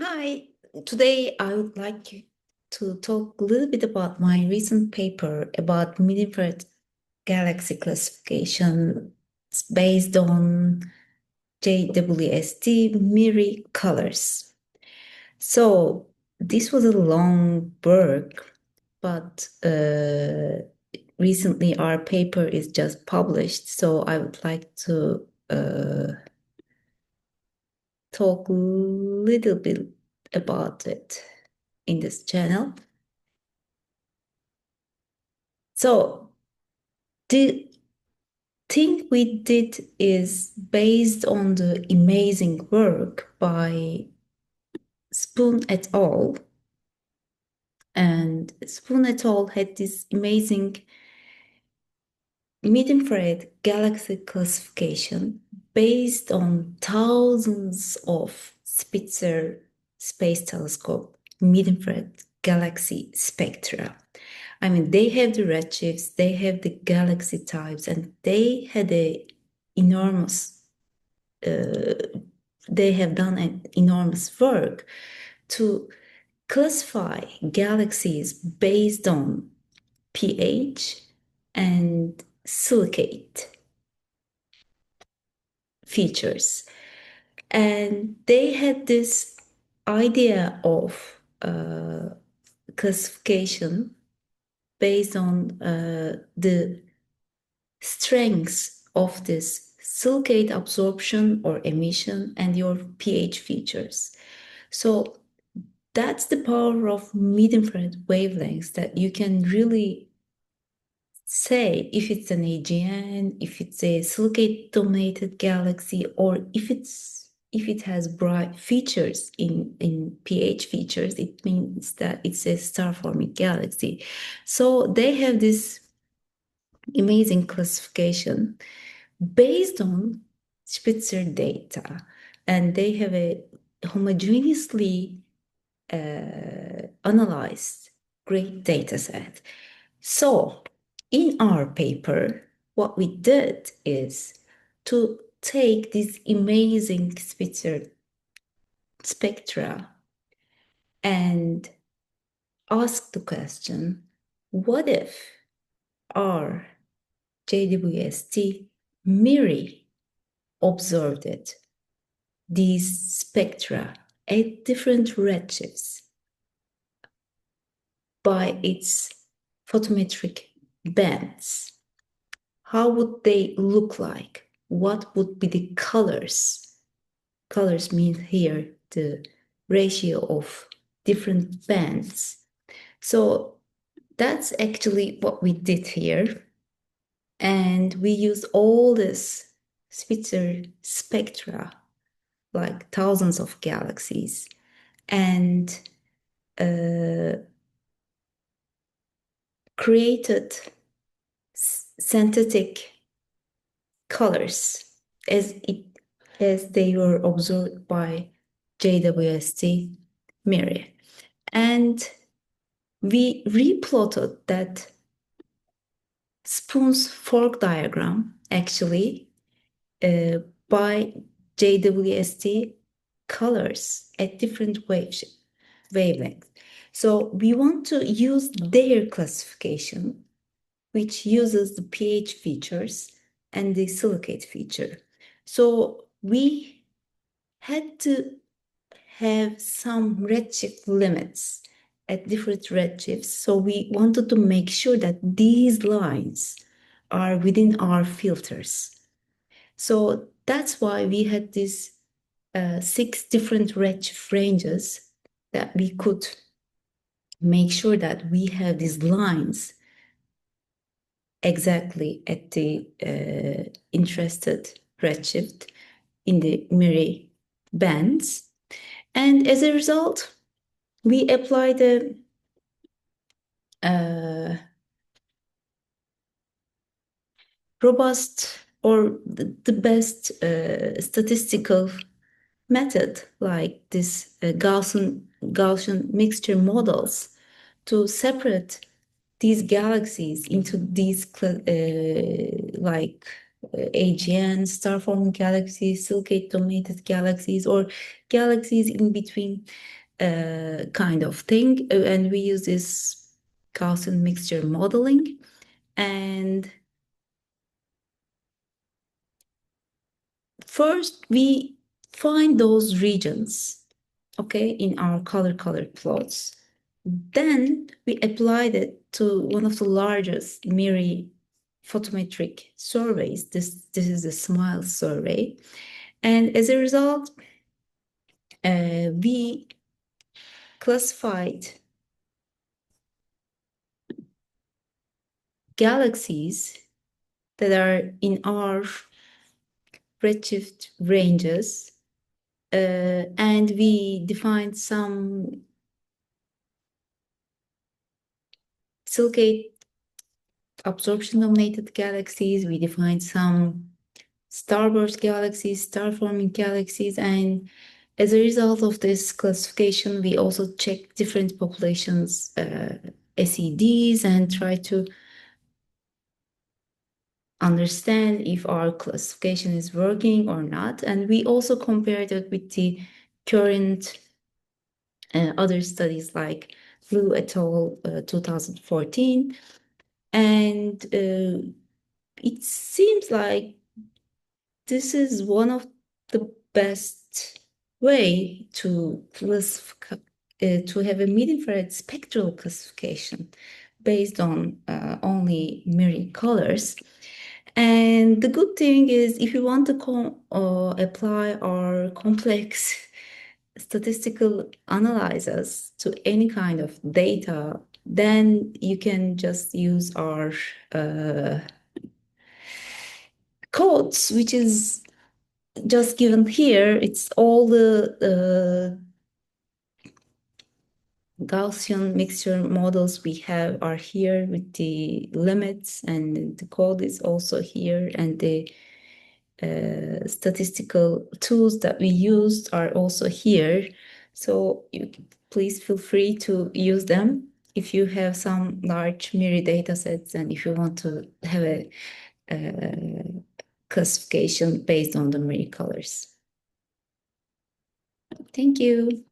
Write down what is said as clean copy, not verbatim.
Hi, today I would like to talk a little bit about my recent paper about mid-infrared galaxy classification. It's based on JWST MIRI colors. So this was a long work, but recently our paper is just published, so I would like to talk a little bit about it in this channel. So the thing we did is based on the amazing work by Spoon et al. And Spoon et al. Had this amazing mid-infrared galaxy classification based on thousands of Spitzer Space Telescope mid-infrared galaxy spectra. I mean, they have the redshifts, they have the galaxy types, and they had a enormous, they have done an enormous work to classify galaxies based on pH and silicate features. And they had this idea of classification based on the strengths of this silicate absorption or emission and your pH features. So that's the power of mid-infrared wavelengths, that you can really say if it's an AGN, if it's a silicate-dominated galaxy, or if it has bright features in pH features, it means that it's a star-forming galaxy. So they have this amazing classification based on Spitzer data, and they have a homogeneously analyzed great data set. So in our paper, what we did is to take these amazing Spitzer spectra and ask the question, what if our JWST MIRI observed these spectra at different redshifts by its photometric bands? How would they look like? What would be the colors? Colors mean here the ratio of different bands. So that's actually what we did here. And we use all this Spitzer spectra, like thousands of galaxies, and created synthetic colors as they were observed by JWST MIRI. And we replotted that Spoon's fork diagram actually by JWST colors at different wavelengths. So we want to use their classification, which uses the pH features and the silicate feature. So we had to have some redshift limits at different redshifts. So we wanted to make sure that these lines are within our filters. So that's why we had these 6 different redshift ranges that we could make sure that we have these lines exactly at the interested redshift in the MIRI bands. And as a result, we apply the robust or the best statistical method, like this Gaussian mixture models, to separate these galaxies into these like AGN, star-forming galaxies, silicate-dominated galaxies, or galaxies in between kind of thing. And we use this Gaussian mixture modeling. And first, we find those regions, okay, in our color plots. Then we applied it to one of the largest MIRI photometric surveys. This is the SMILE survey. And as a result, we classified galaxies that are in our redshift ranges, and we defined some silicate absorption dominated galaxies. We defined some starburst galaxies, star-forming galaxies, and as a result of this classification, we also check different populations, SEDs, and try to understand if our classification is working or not. And we also compared it with the current other studies like Liu et al. 2014. And it seems like this is one of the best way to classify, to have a mid-infrared spectral classification based on only MIRI colors. And the good thing is, if you want to apply our complex statistical analysis to any kind of data, then you can just use our codes, which is just given here. It's all the Gaussian mixture models we have are here with the limits, and the code is also here, and the statistical tools that we used are also here. So please feel free to use them if you have some large MIRI data sets and if you want to have a classification based on the MIRI colors. Thank you.